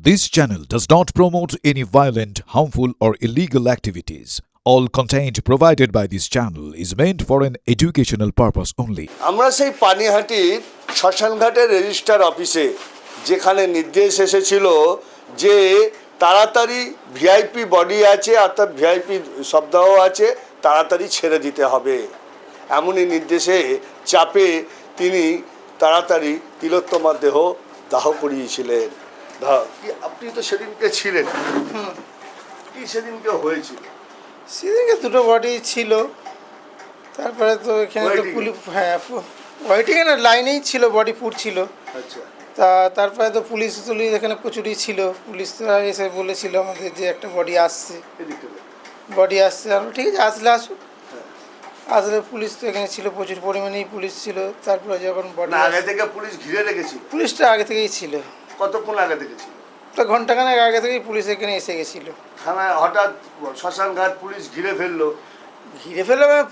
This channel does not promote any violent, harmful, or illegal activities. All content provided by this channel is meant for an educational purpose only. আমরা সেই পানিহাটির শ্মশানঘাটের registrar অফিসে যেখানে নির্দেশ এসেছিল যে তাড়াতাড়ি VIP body আছে অর্থাৎ ভিআইপি শবদাহ আছে তাড়াতাড়ি ছেড়ে দিতে হবে এমনই নির্দেশে চাপে তিনি তাড়াতাড়ি তিলোত্তমার দেহ দাহ করিয়েছিলেন। আপনি তো সেদিনকে ছিলেন, কি সেদিনকে হয়েছিল? সেদিনকে দুটো বডি ছিল, তারপরে তো এখানে তো পুলিশ, হ্যাঁ ওয়েটিংয়ের লাইনেই ছিল, বডি পুড়ছিল। আচ্ছা, তারপরে তো পুলিশ এখানে প্রচুরই ছিল। পুলিশরা এসে বলেছিল আমাদের যে একটা বডি আসছে, আমরা ঠিক আছে আসলে আসুক। আসলে পুলিশ তো এখানে ছিল, প্রচুর পরিমাণেই পুলিশ ছিল। তারপরে যখন বডি আগে থেকে পুলিশ ঘিরে রেখেছিল, পুলিশটা আগে থেকেই ছিল। কতক্ষণ আগে থেকে ছিল? তো ঘন্টাখানেক আগে থেকেই পুলিশ এখানে এসে গেছিল। থানায় হঠাৎ শ্মশানঘাট পুলিশ ঘিরে ফেললো।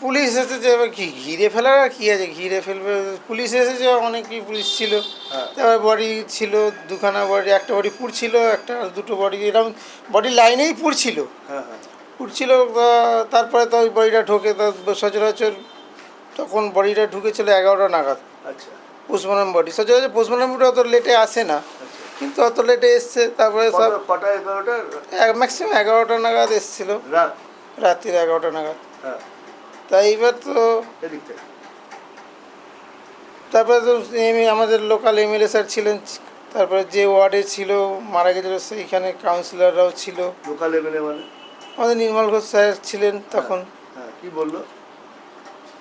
পুলিশ এসেছে, এবার কি ঘিরে ফেলার আর কি আছে, ঘিরে ফেলবে। পুলিশ এসেছে, অনেকই পুলিশ ছিল। তারপরে বডি ছিল দুখানা, বডি একটা বডি পুড়ছিল, একটা দুটো বডি এরকম বডি লাইনেই পুড়ছিল। পুড়ছিল। তারপরে তো ওই বডিটা ঢোকে, সচরাচর তখন বডিটা ঢুকেছিল 11টা নাগাদ। আচ্ছা, পোস্টমর্টম বডি সচরাচর পোস্টমর্টমটা অত লেটে আসে না, কিন্তু অত লেটে এসছে। তারপরে সব ম্যাক্সিমাম 11টা নাগাদ এসেছিলো, রাত্রির 11টা নাগাদ। তাই এবার তো তারপরে তো আমাদের লোকাল এমএলএ স্যার ছিলেন, তারপরে যে ওয়ার্ডে ছিল মারা গেছিল সেইখানে কাউন্সিলররাও ছিল। লোকাল এমএলএ মানে আমাদের নির্মল ঘোষ স্যার ছিলেন তখন। কি বললো?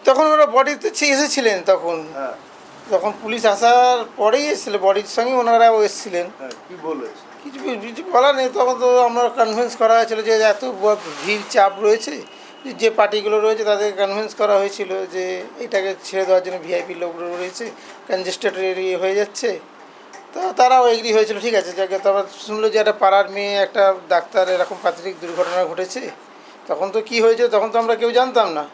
তখন ওরা বডিতে এসেছিলেন তখন পুলিশ আসার পরেই এসেছিল, বডির সঙ্গে ওনারাও এসেছিলেন। কি বললো? কিছু বলার নেই। তখন তো আমরা কনভিন্স করা হয়েছিল যে এত ভিড় চাপ রয়েছে, যে পার্টিগুলো রয়েছে তাদেরকে কনভিন্স করা হয়েছিল যে এটাকে ছেড়ে দেওয়ার জন্য। ভিআইপি লোকগুলো রয়েছে, কনজেস্টেড এরিয়া হয়ে যাচ্ছে। তো তারাও এগ্রি হয়েছিল, ঠিক আছে। যাকে তারপর শুনলো যে একটা পাড়ার মেয়ে একটা ডাক্তার এরকম প্রাথমিক দুর্ঘটনা ঘটেছে। তখন তো কী হয়েছে তখন তো আমরা কেউ জানতাম না।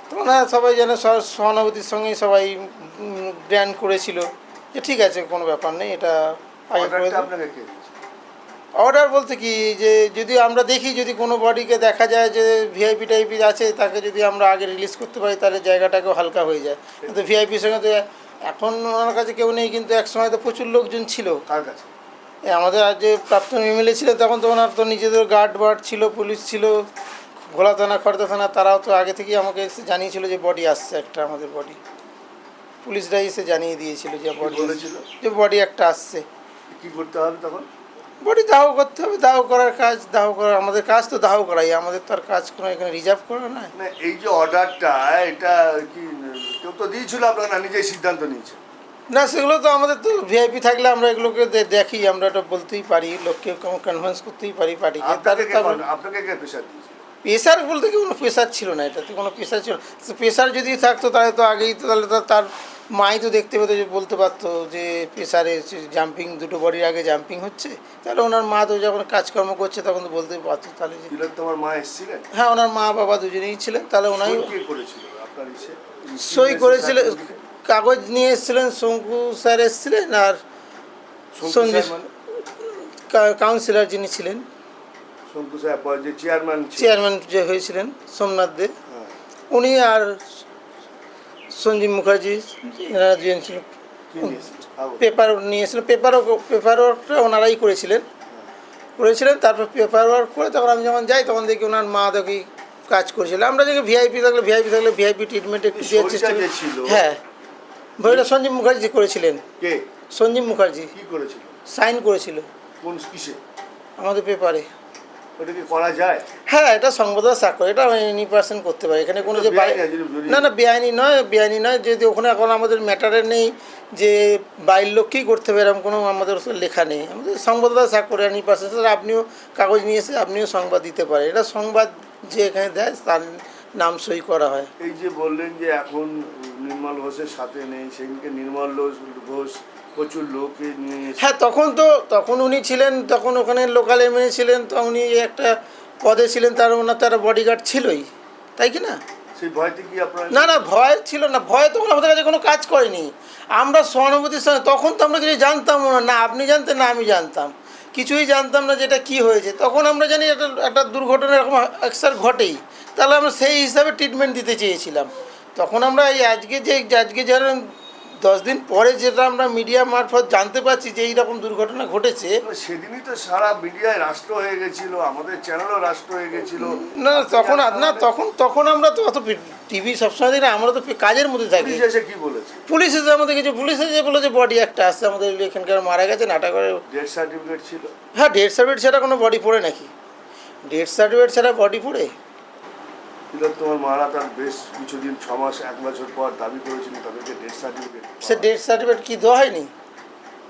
তখন হ্যাঁ সবাই যেন সহানুভূতির সঙ্গেই সবাই গ্র্যান্ড করেছিল যে ঠিক আছে, কোনো ব্যাপার নেই, এটা আগে করে। অর্ডার বলতে কি, যে যদি আমরা দেখি যদি কোনো বডিকে দেখা যায় যে ভিআইপি টাইপি আছে, তাকে যদি আমরা আগে রিলিজ করতে পারি তাহলে জায়গাটাকেও হালকা হয়ে যায়। কিন্তু ভিআইপির সঙ্গে তো এখন ওনার কাছে কেউ নেই, কিন্তু এক সময় তো প্রচুর লোকজন ছিল। কার কাছে? আমাদের আজ যে প্রাক্তন এমএলএ ছিল তখন তো ওনার তো নিজেদের গার্ড ছিল, পুলিশ ছিল, ঘোলা থানা, খড়দা থানা, তারাও তো আগে থেকেই আমাকে এসে জানিয়েছিল যে বডি আসছে একটা, আমাদের বডি। পুলিশরাই এসে জানিয়ে দিয়েছিল যে বডি একটা আসছে। কী করতে হবে তখন? বডি দাহ করতে হবে, দাহ করার কাজ, দাহ করা আমাদের কাজ, তো দাহ করাই আমাদের। তো আর কাজ কোনো এখানে রিজার্ভ করা নয়। না, এই যে অর্ডারটা, এটা কি কেউ তো দিয়েছিল আপনারা, না নিজেই সিদ্ধান্ত নিয়েছে? না, সেগুলো তো আমাদের তো ভিআইপি থাকলে আমরা এগুলোকে দেখি, আমরা এটা বলতেই পারি, লোককে কনভিন্স করতেই পারি পার্টিকে। আপনাকে কে প্রেশার দিয়েছে? প্রেশার বলতে কি কোনো প্রেশার ছিল না, এটাতে কোনো প্রেশার ছিল। প্রেশার যদি থাকতো তাহলে তো আগেই তো, তাহলে তো তার মাই তো দেখতে পেতো, যে বলতে পারতো যে প্রেশারে জাম্পিং, দুটো বডির আগে জাম্পিং হচ্ছে। তাহলে ওনার মা তো যখন কাজকর্ম করছে তখন তো বলতে পারতো। তাহলে তোমার মা এসেছিলেন? হ্যাঁ, ওনার মা বাবা দুজনেই ছিলেন। তাহলে ওনাই সই সই করেছিলেন, কাগজ নিয়ে এসেছিলেন। শঙ্কু স্যার এসেছিলেন, আর সঞ্জীব কাউন্সিলর যিনি ছিলেন, চেয়ারম্যান যে হয়েছিলেন সোমনাথ দে, উনি, আর সঞ্জীব মুখার্জি, এনারা দুজন ছিল। পেপার নিয়েছিলেন, পেপারওয়ার্কটা ওনারাই করেছিলেন। তারপর পেপার ওয়ার্ক করে তখন আমি যখন যাই তখন দেখি ওনার মা দেখি কাজ করেছিল। আমরা দেখি ভিআইপি থাকলে ভিআইপি ট্রিটমেন্ট একটু দেওয়ার চেষ্টা করি। হ্যাঁ, বইটা সঞ্জীব মুখার্জি করেছিলেন। সঞ্জীব মুখার্জি সাইন করেছিল। আমাদের পেপারে। ওটা কি করা যায়? হ্যাঁ, এটা সংবাদদাতা স্বাক্ষর, এটা এনি পার্সন করতে পারে। এখানে কোনো যে না বেআইনি নয়। যদি ওখানে এখন আমাদের ম্যাটারে নেই যে বাইরের লোককেই করতে হবে এরকম কোনো আমাদের লেখা নেই। আমাদের সংবাদদাতা স্বাক্ষর এনি পার্সন। আপনিও কাগজ নিয়ে এসে আপনিও সংবাদ দিতে পারেন। এটা সংবাদ যে এখানে দেয় তার নাম সই করা হয়। এই যে বললেন যে এখন নির্মল ঘোষের সাথে নেই, সেদিনকে নির্মল ঘোষ প্রচুর লোক নিয়ে। হ্যাঁ, তখন উনি ছিলেন, তখন ওখানে লোকাল এমএলএ ছিলেন, তো উনি একটা পদে ছিলেন, তার বডিগার্ড ছিলই, তাই কি না? সেই ভয়তে কি আপনার? না, ভয় ছিল না। ভয় তখন আমাদের কাছে কোনো কাজ করেনি। আমরা সহানুভূতির সঙ্গে, তখন তো আমরা কিছু জানতাম না, আপনি জানতেন না আমি জানতাম। কিছুই জানতাম না যেটা কি হয়েছে। তখন আমরা জানি একটা একটা দুর্ঘটনা এরকম অ্যাক্সার ঘটেই, তাহলে আমরা সেই হিসাবে ট্রিটমেন্ট দিতে চেয়েছিলাম। তখন আমরা এই আজকে যারা 10 দিন পরে যেটা আমরা মিডিয়া মারফত জানতে পারছি যে এইরকম দুর্ঘটনা ঘটেছে। সেদিনই তো সারা মিডিয়ায় রাষ্ট্র হয়ে গেছিল, আমাদের চ্যানেলও রাষ্ট্র হয়ে গেছিল। তখন আমরা তো অত টিভি সবসময় দিই না, আমরা তো কাজের মধ্যে থাকি। পুলিশ এসে কি বলেছে? পুলিশ এসে আমাদের কিছু পুলিশ এসে বলেছে বডি একটা আসছে আমাদের এখানকার মারা গেছে নাটাগড়ে। ডেথ সার্টিফিকেট ছিল? হ্যাঁ, ডেথ সার্টিফিকেট ছাড়া কোনো বডি পড়ে নাকি? ডেথ সার্টিফিকেট ছাড়া বডি পড়ে? তোমার মারা তার বেশ কিছুদিন 6 মাস 1 বছর পর দাবি করেছিল তাদেরকে ডেথ সার্টিফিকেট। সে ডেথ সার্টিফিকেট কি দেওয়া হয়নি?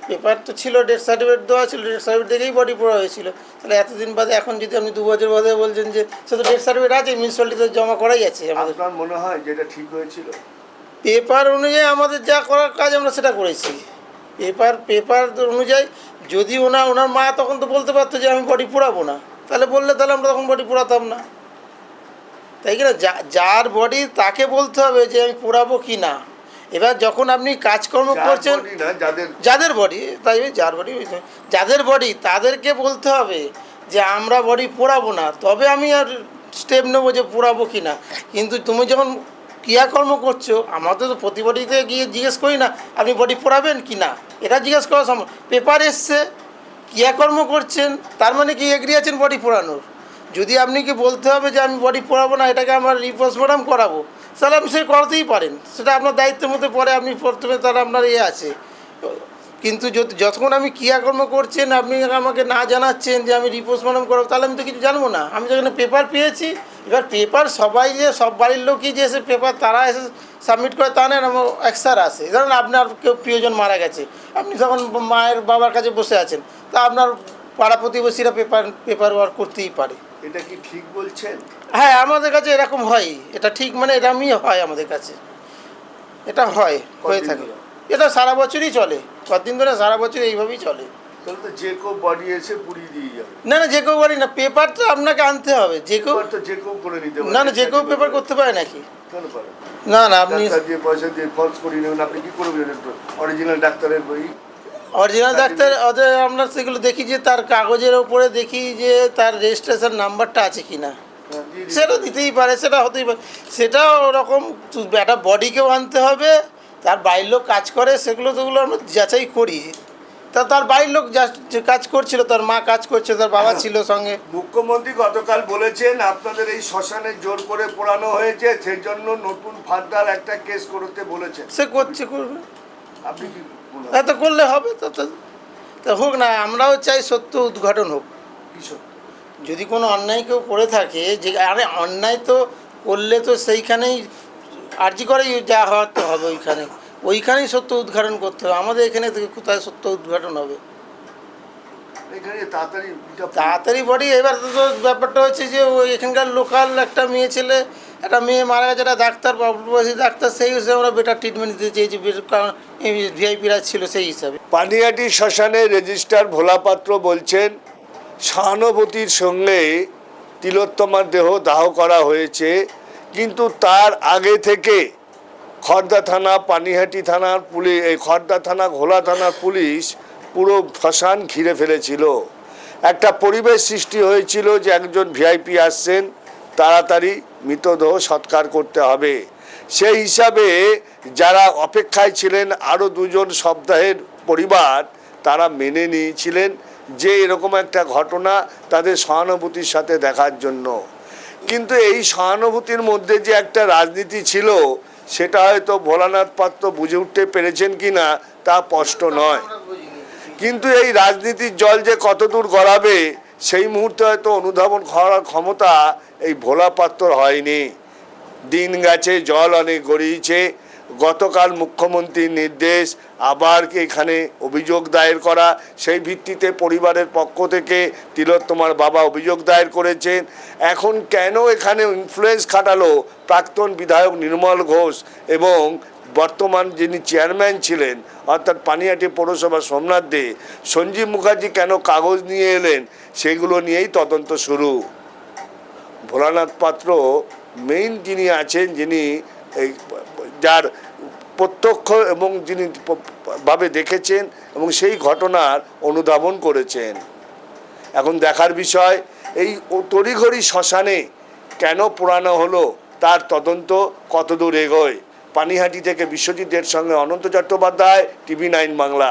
পেপার তো ছিল, ডেথ সার্টিফিকেট দেওয়া ছিল, ডেথ সার্টিফিকেট দেখেই বডি পড়া হয়েছিল। তাহলে এতদিন বাদে এখন যদি আপনি 2 বছর বাদে বলছেন যে সে তো ডেথ সার্টিফিকেট আছে, মিউনিসিপ্যালিটিতে জমা করাই আছে আমাদের। আপনার মনে হয় যে এটা ঠিক হয়েছিল? পেপার অনুযায়ী আমাদের যা করার কাজ আমরা সেটা করেছি। পেপার অনুযায়ী যদি ওনার মা তখন তো বলতে পারতো যে আমি বডি পোড়াবো না, তাহলে আমরা তখন বডি পোড়াতাম না, তাই কি না? যার বডি তাকে বলতে হবে যে আমি পোড়াবো কি না। এবার যখন আপনি কাজকর্ম করছেন, যাদের বডি তাদেরকে বলতে হবে যে আমরা বডি পোড়াবো না, তবে আমি আর স্টেপ নেবো যে পোড়াবো কি না। কিন্তু তুমি যখন ক্রিয়াকর্ম করছো, আমাদের তো প্রতি বডিতে গিয়ে জিজ্ঞেস করি না আপনি বডি পোড়াবেন কি না, এটা জিজ্ঞেস করা সম্ভব। পেপার এসছে, ক্রিয়াকর্ম করছেন, তার মানে কি এগ্রি আছেন বডি পোড়ানোর। যদি আপনি কি বলতে হবে যে আমি বডি পোড়াবো না, এটাকে আমার পোস্টমর্টম করাবো, তাহলে আপনি সেটা করাতেই পারেন, সেটা আপনার দায়িত্বের মধ্যে পরে, আপনি প্রথমে তাহলে আপনার আছে। কিন্তু যতক্ষণ আমি ক্রিয়াকর্ম করছেন আপনি আমাকে না জানাচ্ছেন যে আমি পোস্টমর্টম করাবো, তাহলে আমি তো কিছু জানবো না। আমি যখন পেপার পেয়েছি, এবার পেপার সবাই যে সব বাড়ির লোকই যে এসে পেপার তারা এসে সাবমিট করে তা নেন, আমার এক্সার আসে। ধরুন আপনার কেউ প্রিয়জন মারা গেছে, আপনি তখন মায়ের বাবার কাছে বসে আছেন, তা আপনার পাড়া প্রতিবেশীরা পেপার ওয়ার্ক করতেই পারে। এটা কি ঠিক বলছেন? হ্যাঁ, আমাদের কাছে এরকম হয়। এটা ঠিক মানে এরকমই হয় আমাদের কাছে, এটা হয়ে থাকে। এটা সারা বছরই চলে, কতদিন ধরে সারা বছর এইভাবেই চলে। তাহলে তো যে কেউ বডি এসে পুড়িয়ে দিয়ে যাবে? না, যে কেউ বডি না, পেপার তো আপনাকে আনতে হবে। যে কেউ করে নিতে পারে? না, যে কেউ পেপার করতে পারে নাকি? কেন পারে না, আপনি যে পয়সা দিয়ে ফলস করিয়ে নেবেন, আপনি কি করবেন? অরিজিনাল ডাক্তারের বই, অরিজিনাল ডাক্তার ওদের আমরা সেগুলো দেখি যে তার কাগজের ওপরে দেখি যে তার রেজিস্ট্রেশন নাম্বারটা আছে কি না, সেটা দিতেই পারে, সেটা হতেই পারে। সেটা ওরকম একটা বডিকেও আনতে হবে, তার বাড়ির লোক কাজ করে, সেগুলো আমরা যাচাই করি। তার বাড়ির লোক যে কাজ করছিল, তার মা কাজ করছে, তার বাবা ছিল সঙ্গে। মুখ্যমন্ত্রী গতকাল বলেছেন আপনাদের এই শ্মশানে জোর করে পোড়ানো হয়েছে, সেই জন্য নতুন ফার্দার একটা কেস করতে বলেছেন। সে করবে, আপনি কি এত করলে হবে? তা হোক না, আমরাও চাই সত্য উদ্ঘাটন হোক। কি সত্য? যদি কোনো অন্যায় কেউ করে থাকে, যে আরে অন্যায় তো করলে তো সেইখানেই আর্জি করেই যা হওয়ার তো হবে, ওইখানেই সত্য উদ্ঘাটন করতে হবে। আমাদের এখানে থেকে কোথায় সত্য উদ্ঘাটন হবে? তাড়াতাড়ি বডি। এবার তো ব্যাপারটা হচ্ছে যে ওই এখানকার লোকাল একটা মেয়ে মারা গেছে, একটা ডাক্তার, ডাক্তার, সেই হিসেবে আমরা বেটার ট্রিটমেন্ট দিতে চেয়েছি, কারণ ভিআইপিরা ছিল সেই হিসাবে। পানিহাটি শ্মশানে রেজিস্ট্রার ভোলা পাত্র বলছেন সহানুভূতির সঙ্গে তিলোত্তমার দেহ দাহ করা হয়েছে, কিন্তু তার আগে থেকে খড়দা থানা, পানিহাটি থানার পুলিশ, এই খড়দা থানা, ঘোলা থানার পুলিশ পুরো শ্মশান ঘিরে ফেলেছিল। একটা পরিবেশ সৃষ্টি হয়েছিল যে একজন ভিআইপি আসছেন, তাড়াতাড়ি মৃতদেহ সৎকার করতে হবে। সেই হিসাবে যারা অপেক্ষায় ছিলেন, আরও 2 জন শবদাহের পরিবার, তারা মেনে নিয়েছিলেন যে এরকম একটা ঘটনা তাদের সহানুভূতির সাথে দেখার জন্য। কিন্তু এই সহানুভূতির মধ্যে যে একটা রাজনীতি ছিল, সেটা হয়তো ভোলানাথ পাত্র বুঝে উঠতে পেরেছেন কি না তা স্পষ্ট নয়। কিন্তু এই রাজনীতির জল যে কতদূর গড়াবে সেই মুহূর্তে হয়তো অনুধাবন করার ক্ষমতা এই ভোলা পাত্র হয়নি। দিন গেছে, জল অনেক গড়িয়েছে। গতকাল মুখ্যমন্ত্রীর নির্দেশ আবার এখানে অভিযোগ দায়ের করা, সেই ভিত্তিতে পরিবারের পক্ষ থেকে তিলোত্তমার বাবা অভিযোগ দায়ের করেছেন। এখন কেন এখানে ইনফ্লুয়েন্স খাটালো প্রাক্তন বিধায়ক নির্মল ঘোষ এবং বর্তমান যিনি চেয়ারম্যান ছিলেন অর্থাৎ পানিহাটি পৌরসভা সোমনাথ দে, সঞ্জীব মুখার্জি কেন কাগজ নিয়ে এলেন, সেগুলো নিয়েই তদন্ত শুরু। ভোলানাথ পাত্র মেইন যিনি আছেন, যিনি এই যার প্রত্যক্ষ এবং যিনি ভাবে দেখেছেন এবং সেই ঘটনার অনুধাবন করেছেন। এখন দেখার বিষয় এই তড়িঘড়ি শ্মশানে কেন পোড়ানো হলো তার তদন্ত কতদূর এগোয়। পানিহাটি থেকে বিশ্বজিতের সঙ্গে অনন্ত চট্টোপাধ্যায়, TV9 বাংলা।